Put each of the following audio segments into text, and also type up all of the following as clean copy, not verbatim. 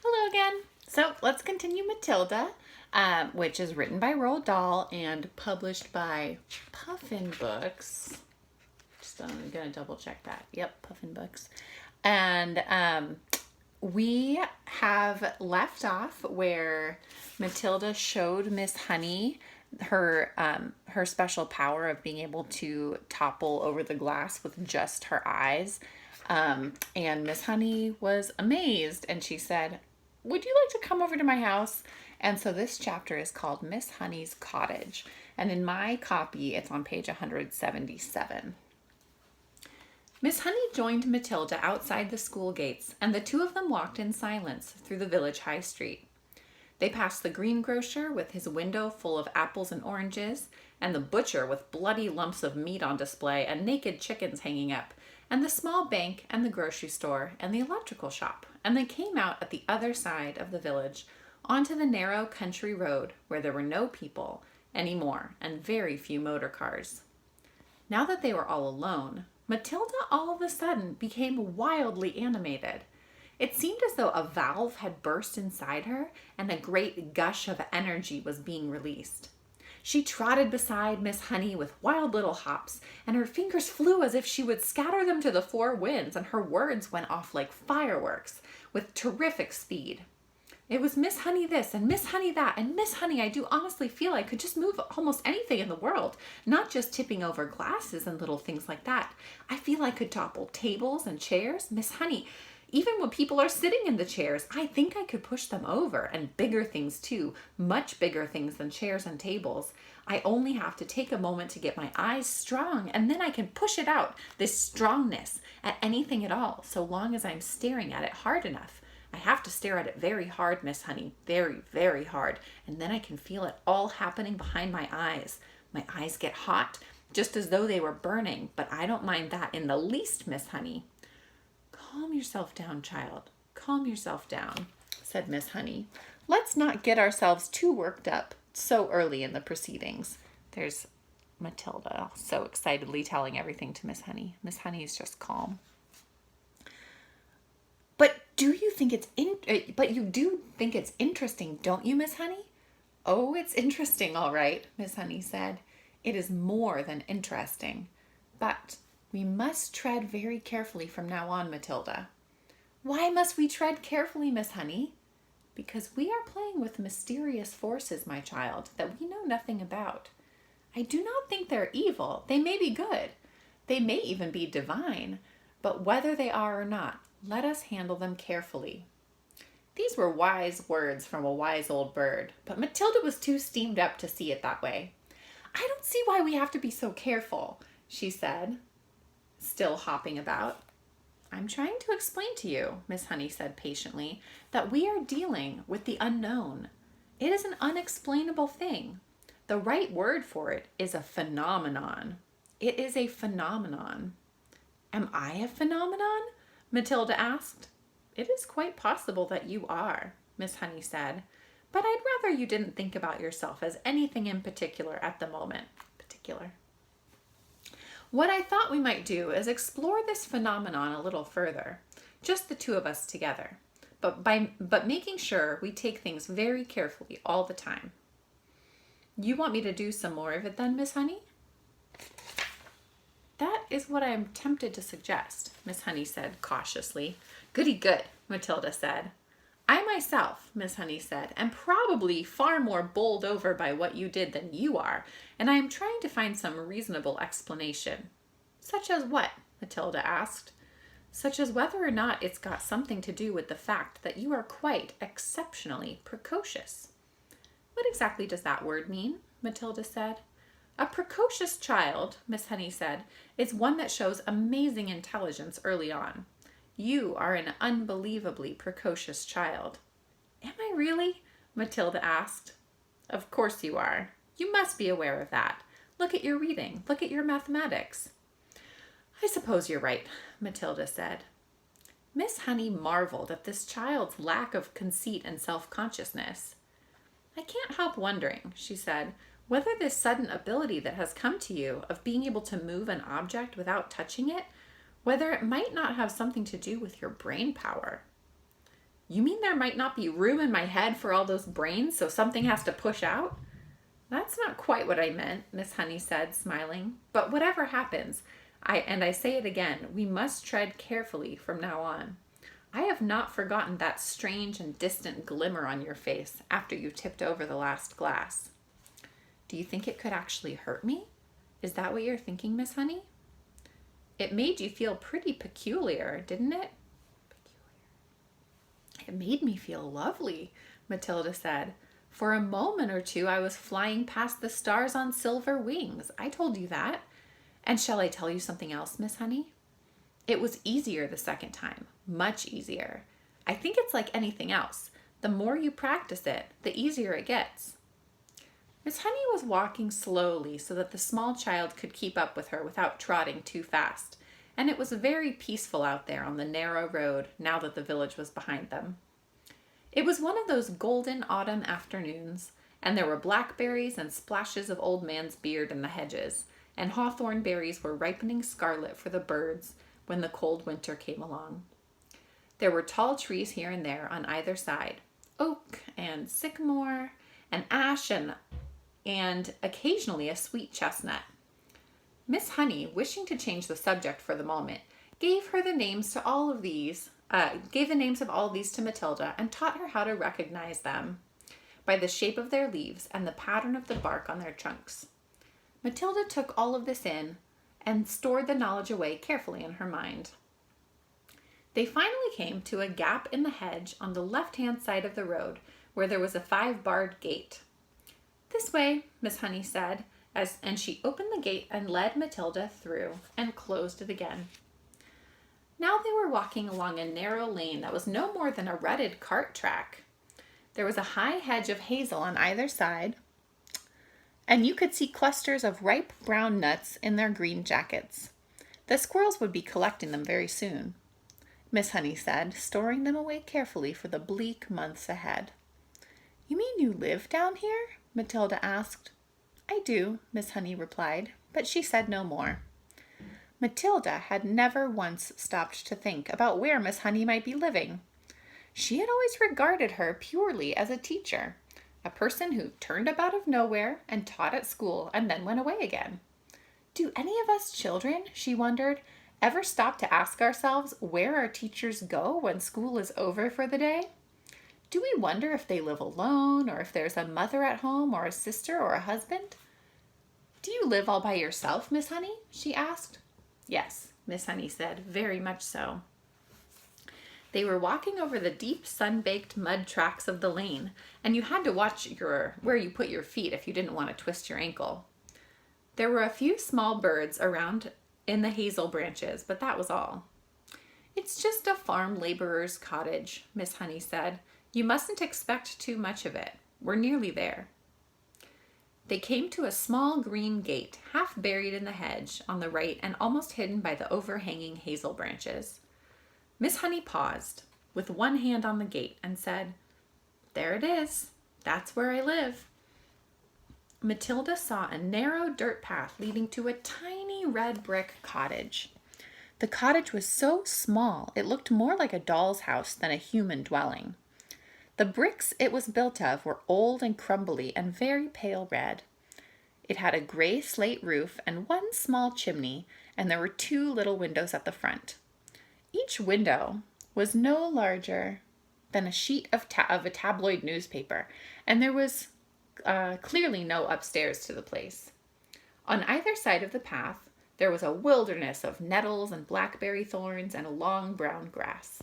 Hello again. So let's continue Matilda, which is written by Roald Dahl and published by Puffin Books. I'm going to double check that. Yep, Puffin Books. And we have left off where Matilda showed Miss Honey her special power of being able to topple over the glass with just her eyes. And Miss Honey was amazed, and she said, "Would you like to come over to my house?" And so this chapter is called Miss Honey's Cottage. And in my copy, it's on page 177. Miss Honey joined Matilda outside the school gates, and the two of them walked in silence through the village high street. They passed the greengrocer with his window full of apples and oranges, and the butcher with bloody lumps of meat on display and naked chickens hanging up, and the small bank and the grocery store and the electrical shop, and they came out at the other side of the village onto the narrow country road where there were no people anymore and very few motor cars. Now that they were all alone, Matilda all of a sudden became wildly animated. It seemed as though a valve had burst inside her and a great gush of energy was being released. She trotted beside Miss Honey with wild little hops, and her fingers flew as if she would scatter them to the four winds, and her words went off like fireworks with terrific speed. It was Miss Honey this and Miss Honey that, and Miss Honey, I do honestly feel I could just move almost anything in the world, not just tipping over glasses and little things like that. I feel I could topple tables and chairs. Miss Honey, even when people are sitting in the chairs, I think I could push them over, and bigger things too, much bigger things than chairs and tables. I only have to take a moment to get my eyes strong, and then I can push it out, this strongness, at anything at all, so long as I'm staring at it hard enough. I have to stare at it very hard, Miss Honey, very, very hard, and then I can feel it all happening behind my eyes. My eyes get hot, just as though they were burning, but I don't mind that in the least, Miss Honey. "Calm yourself down, child. Calm yourself down," said Miss Honey. "Let's not get ourselves too worked up so early in the proceedings." There's Matilda so excitedly telling everything to Miss Honey. Miss Honey is just calm. But you do think it's interesting, don't you, Miss Honey?" "Oh, it's interesting, all right," Miss Honey said. "It is more than interesting. But we must tread very carefully from now on, Matilda." "Why must we tread carefully, Miss Honey?" "Because we are playing with mysterious forces, my child, that we know nothing about. I do not think they're evil. They may be good. They may even be divine. But whether they are or not, let us handle them carefully." These were wise words from a wise old bird, but Matilda was too steamed up to see it that way. "I don't see why we have to be so careful," she said, still hopping about. "I'm trying to explain to you," Miss Honey said patiently, "that we are dealing with the unknown. It is an unexplainable thing. The right word for it is a phenomenon. It is a phenomenon." "Am I a phenomenon?" Matilda asked. "It is quite possible that you are," Miss Honey said, "but I'd rather you didn't think about yourself as anything in particular at the moment. What I thought we might do is explore this phenomenon a little further, just the two of us together, but making sure we take things very carefully all the time." "You want me to do some more of it then, Miss Honey?" "That is what I am tempted to suggest," Miss Honey said cautiously. "Goody good," Matilda said. "I myself," Miss Honey said, "am probably far more bowled over by what you did than you are, and I am trying to find some reasonable explanation." "Such as what?" Matilda asked. "Such as whether or not it's got something to do with the fact that you are quite exceptionally precocious." "What exactly does that word mean?" Matilda said. "A precocious child," Miss Honey said, "is one that shows amazing intelligence early on. You are an unbelievably precocious child." "Am I really?" Matilda asked. "Of course you are. You must be aware of that. Look at your reading. Look at your mathematics." "I suppose you're right," Matilda said. Miss Honey marveled at this child's lack of conceit and self-consciousness. "I can't help wondering," she said, "whether this sudden ability that has come to you of being able to move an object without touching it, whether it might not have something to do with your brain power." You mean there might not be room in my head for all those brains, so something has to push out? That's not quite what I meant, Miss Honey said, smiling. But whatever happens, I say it again, we must tread carefully from now on. I have not forgotten that strange and distant glimmer on your face after you tipped over the last glass. Do you think it could actually hurt me? Is that what you're thinking, Miss Honey? It made you feel pretty peculiar, didn't it? It made me feel lovely, Matilda said. For a moment or two, I was flying past the stars on silver wings. I told you that. And shall I tell you something else, Miss Honey? It was easier the second time, much easier. I think it's like anything else. The more you practice it, the easier it gets. Miss Honey was walking slowly so that the small child could keep up with her without trotting too fast, and it was very peaceful out there on the narrow road now that the village was behind them. It was one of those golden autumn afternoons, and there were blackberries and splashes of old man's beard in the hedges, and hawthorn berries were ripening scarlet for the birds when the cold winter came along. There were tall trees here and there on either side, oak and sycamore and ash and occasionally a sweet chestnut. Miss Honey, wishing to change the subject for the moment, gave the names of all of these to Matilda and taught her how to recognize them by the shape of their leaves and the pattern of the bark on their trunks. Matilda took all of this in and stored the knowledge away carefully in her mind. They finally came to a gap in the hedge on the left-hand side of the road where there was a 5-barred gate. This way, Miss Honey said, and she opened the gate and led Matilda through and closed it again. Now they were walking along a narrow lane that was no more than a rutted cart track. There was a high hedge of hazel on either side, and you could see clusters of ripe brown nuts in their green jackets. The squirrels would be collecting them very soon, Miss Honey said, storing them away carefully for the bleak months ahead. You mean you live down here? Matilda asked. I do, Miss Honey replied, but she said no more. Matilda had never once stopped to think about where Miss Honey might be living. She had always regarded her purely as a teacher, a person who turned up out of nowhere and taught at school and then went away again. Do any of us children, she wondered, ever stop to ask ourselves where our teachers go when school is over for the day? Do we wonder if they live alone or if there's a mother at home or a sister or a husband? Do you live all by yourself, Miss Honey? She asked. Yes, Miss Honey said, very much so. They were walking over the deep sun-baked mud tracks of the lane, and you had to watch where you put your feet if you didn't want to twist your ankle. There were a few small birds around in the hazel branches, but that was all. It's just a farm laborer's cottage, Miss Honey said. You mustn't expect too much of it. We're nearly there. They came to a small green gate, half buried in the hedge on the right and almost hidden by the overhanging hazel branches. Miss Honey paused, with one hand on the gate, and said, There it is. That's where I live. Matilda saw a narrow dirt path leading to a tiny red brick cottage. The cottage was so small it looked more like a doll's house than a human dwelling. The bricks it was built of were old and crumbly and very pale red. It had a gray slate roof and one small chimney, and there were 2 little windows at the front. Each window was no larger than a sheet of a tabloid newspaper, and there was clearly no upstairs to the place. On either side of the path, there was a wilderness of nettles and blackberry thorns and long brown grass.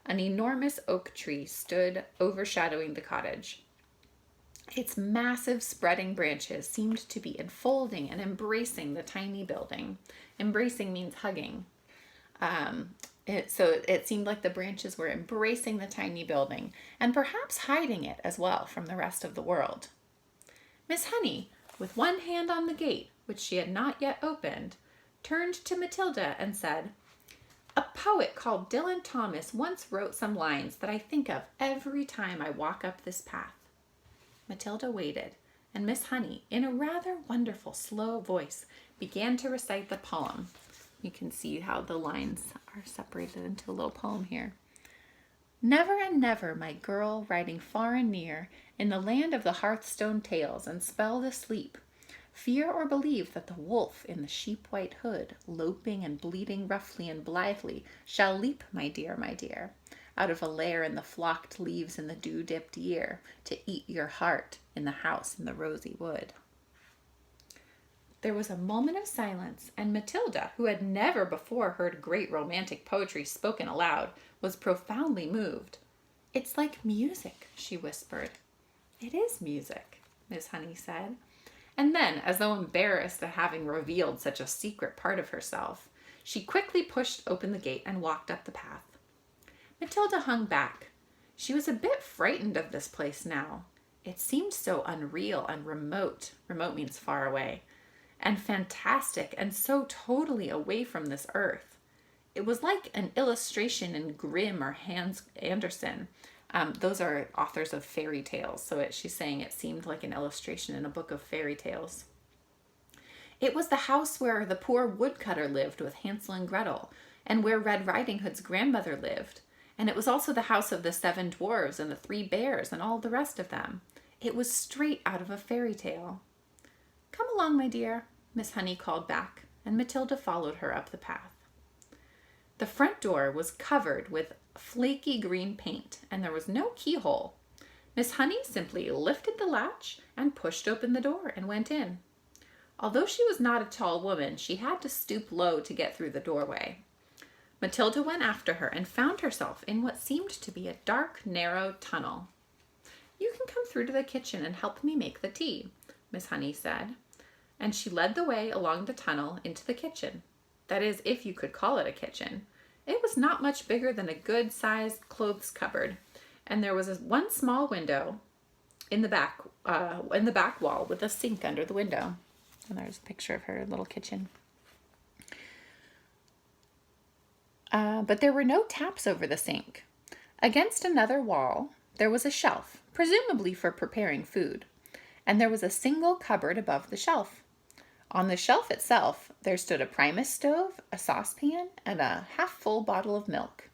An enormous oak tree stood overshadowing the cottage. Its massive spreading branches seemed to be enfolding and embracing the tiny building. Embracing means hugging. So it seemed like the branches were embracing the tiny building and perhaps hiding it as well from the rest of the world. Miss Honey, with one hand on the gate, which she had not yet opened, turned to Matilda and said, A poet called Dylan Thomas once wrote some lines that I think of every time I walk up this path. Matilda waited, and Miss Honey, in a rather wonderful slow voice, began to recite the poem. You can see how the lines are separated into a little poem here. Never and never, my girl, riding far and near, in the land of the hearthstone tales, and spelled asleep, fear or believe that the wolf in the sheep-white hood, loping and bleating roughly and blithely, shall leap, my dear, out of a lair in the flocked leaves in the dew-dipped year, to eat your heart in the house in the rosy wood. There was a moment of silence, and Matilda, who had never before heard great romantic poetry spoken aloud, was profoundly moved. "It's like music," she whispered. "It is music," Miss Honey said. And then, as though embarrassed at having revealed such a secret part of herself, she quickly pushed open the gate and walked up the path. Matilda hung back. She was a bit frightened of this place now. It seemed so unreal and remote. Remote means far away. And fantastic, and so totally away from this earth. It was like an illustration in Grimm or Hans Andersen. Those are authors of fairy tales, so she's saying it seemed like an illustration in a book of fairy tales. It was the house where the poor woodcutter lived with Hansel and Gretel, and where Red Riding Hood's grandmother lived. And it was also the house of the 7 dwarves and the 3 bears and all the rest of them. It was straight out of a fairy tale. "Come along, my dear," Miss Honey called back, and Matilda followed her up the path. The front door was covered with flaky green paint, and there was no keyhole. Miss Honey simply lifted the latch and pushed open the door and went in. Although she was not a tall woman, she had to stoop low to get through the doorway. Matilda went after her and found herself in what seemed to be a dark, narrow tunnel. "You can come through to the kitchen and help me make the tea," Miss Honey said, and she led the way along the tunnel into the kitchen. That is, if you could call it a kitchen. It was not much bigger than a good-sized clothes cupboard, and there was one small window in the back wall with a sink under the window. And there's a picture of her little kitchen. But there were no taps over the sink. Against another wall, there was a shelf, presumably for preparing food, and there was a single cupboard above the shelf. On the shelf itself, there stood a Primus stove, a saucepan, and a half-full bottle of milk.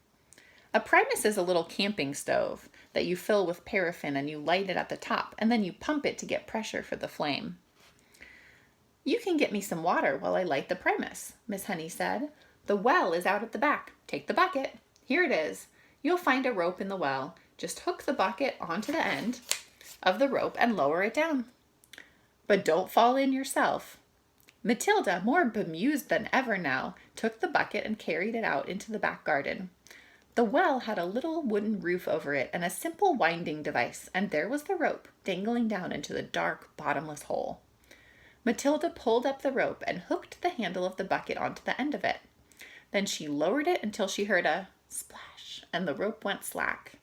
A Primus is a little camping stove that you fill with paraffin and you light it at the top, and then you pump it to get pressure for the flame. "You can get me some water while I light the Primus," Miss Honey said. "The well is out at the back. Take the bucket. Here it is. You'll find a rope in the well. Just hook the bucket onto the end of the rope and lower it down. But don't fall in yourself." Matilda, more bemused than ever now, took the bucket and carried it out into the back garden. The well had a little wooden roof over it and a simple winding device, and there was the rope dangling down into the dark, bottomless hole. Matilda pulled up the rope and hooked the handle of the bucket onto the end of it. Then she lowered it until she heard a splash, and the rope went slack.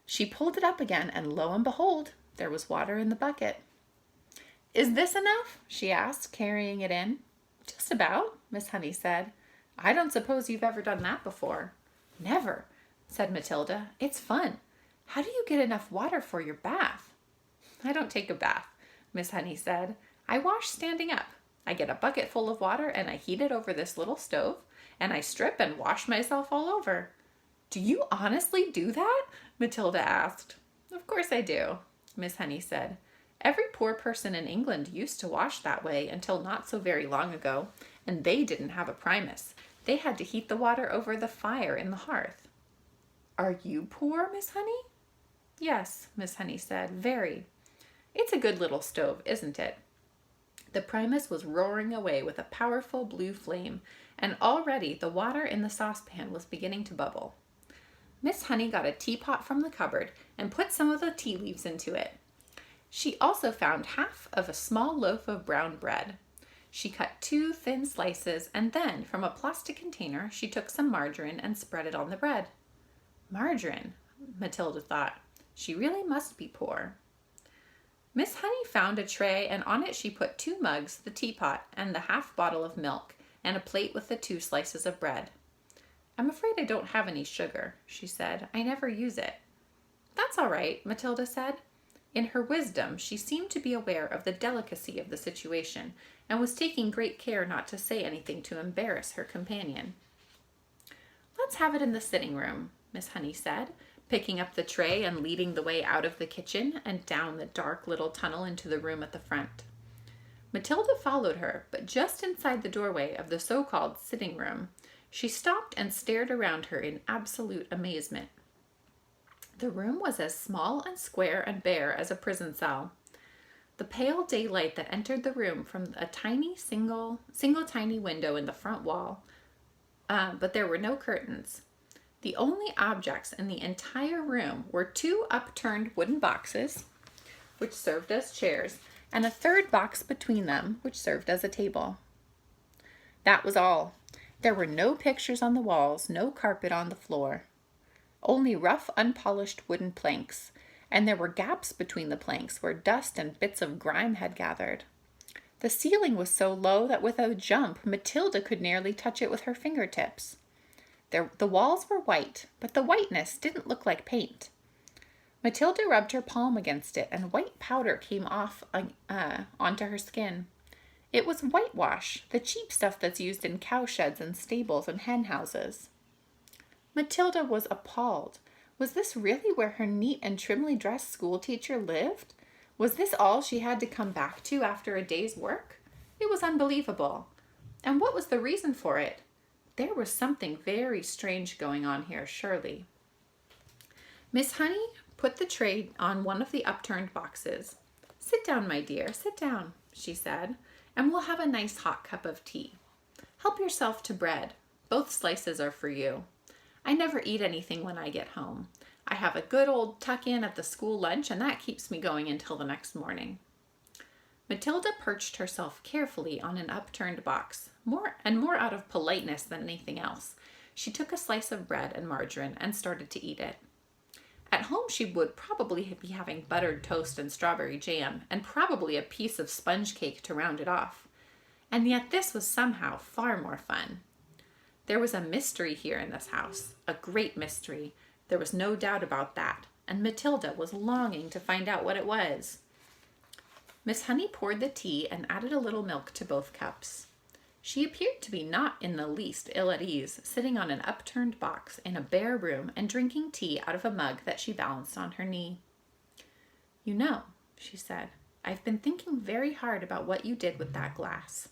She pulled it up again, and lo and behold, there was water in the bucket. "Is this enough?" she asked, carrying it in. "Just about," Miss Honey said. "I don't suppose you've ever done that before." "Never," said Matilda. "It's fun. How do you get enough water for your bath?" "I don't take a bath," Miss Honey said. "I wash standing up. I get a bucket full of water and I heat it over this little stove, and I strip and wash myself all over." "Do you honestly do that?" Matilda asked. "Of course I do," Miss Honey said. "Every poor person in England used to wash that way until not so very long ago, and they didn't have a Primus. They had to heat the water over the fire in the hearth." "Are you poor, Miss Honey?" "Yes," Miss Honey said, "very. It's a good little stove, isn't it?" The Primus was roaring away with a powerful blue flame, and already the water in the saucepan was beginning to bubble. Miss Honey got a teapot from the cupboard and put some of the tea leaves into it. She also found half of a small loaf of brown bread. She cut 2 thin slices, and then from a plastic container she took some margarine and spread it on the bread. Margarine, Matilda thought. She really must be poor. Miss Honey found a tray, and on it she put 2 mugs, the teapot, and the half bottle of milk, and a plate with the 2 slices of bread. "I'm afraid I don't have any sugar," she said. "I never use it." "That's all right," Matilda said. In her wisdom, she seemed to be aware of the delicacy of the situation, and was taking great care not to say anything to embarrass her companion. "Let's have it in the sitting room," Miss Honey said, picking up the tray and leading the way out of the kitchen and down the dark little tunnel into the room at the front. Matilda followed her, but just inside the doorway of the so-called sitting room, she stopped and stared around her in absolute amazement. The room was as small and square and bare as a prison cell. The pale daylight that entered the room from a single tiny window in the front wall, but there were no curtains. The only objects in the entire room were 2 upturned wooden boxes, which served as chairs, and a third box between them, which served as a table. That was all. There were no pictures on the walls, no carpet on the floor. Only rough, unpolished wooden planks, and there were gaps between the planks where dust and bits of grime had gathered. The ceiling was so low that with a jump, Matilda could nearly touch it with her fingertips. The walls were white, but the whiteness didn't look like paint. Matilda rubbed her palm against it, and white powder came off onto her skin. It was whitewash, the cheap stuff that's used in cowsheds and stables and hen houses. Matilda was appalled. Was this really where her neat and trimly dressed schoolteacher lived? Was this all she had to come back to after a day's work? It was unbelievable. And what was the reason for it? There was something very strange going on here, surely. Miss Honey put the tray on one of the upturned boxes. "Sit down, my dear, sit down," she said, "and we'll have a nice hot cup of tea. Help yourself to bread. Both slices are for you. I never eat anything when I get home. I have a good old tuck-in at the school lunch, and that keeps me going until the next morning." Matilda perched herself carefully on an upturned box, more out of politeness than anything else. She took a slice of bread and margarine and started to eat it. At home she would probably be having buttered toast and strawberry jam, and probably a piece of sponge cake to round it off. And yet this was somehow far more fun. There was a mystery here in this house, a great mystery. There was no doubt about that, and Matilda was longing to find out what it was. Miss Honey poured the tea and added a little milk to both cups. She appeared to be not in the least ill at ease, sitting on an upturned box in a bare room and drinking tea out of a mug that she balanced on her knee. "You know," she said, "I've been thinking very hard about what you did with that glass.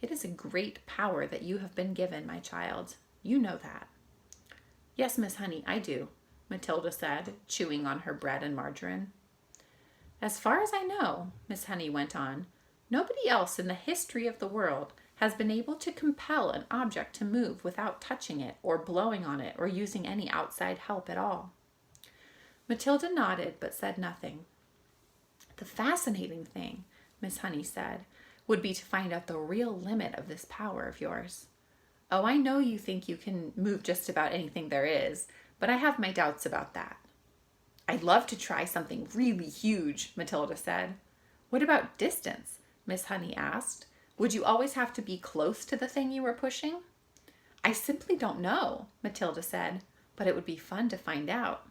It is a great power that you have been given, my child. You know that." "Yes, Miss Honey, I do," Matilda said, chewing on her bread and margarine. "As far as I know," Miss Honey went on, "nobody else in the history of the world has been able to compel an object to move without touching it or blowing on it or using any outside help at all." Matilda nodded but said nothing. "The fascinating thing," Miss Honey said, "would be to find out the real limit of this power of yours. Oh, I know you think you can move just about anything there is, but I have my doubts about that." "I'd love to try something really huge," Matilda said. "What about distance?" Miss Honey asked. "Would you always have to be close to the thing you were pushing?" "I simply don't know," Matilda said, "but it would be fun to find out."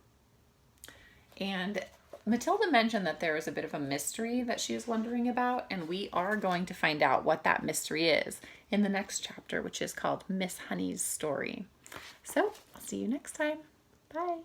And Matilda mentioned that there was a bit of a mystery that she was wondering about, and we are going to find out what that mystery is in the next chapter, which is called Miss Honey's Story. So I'll see you next time. Bye.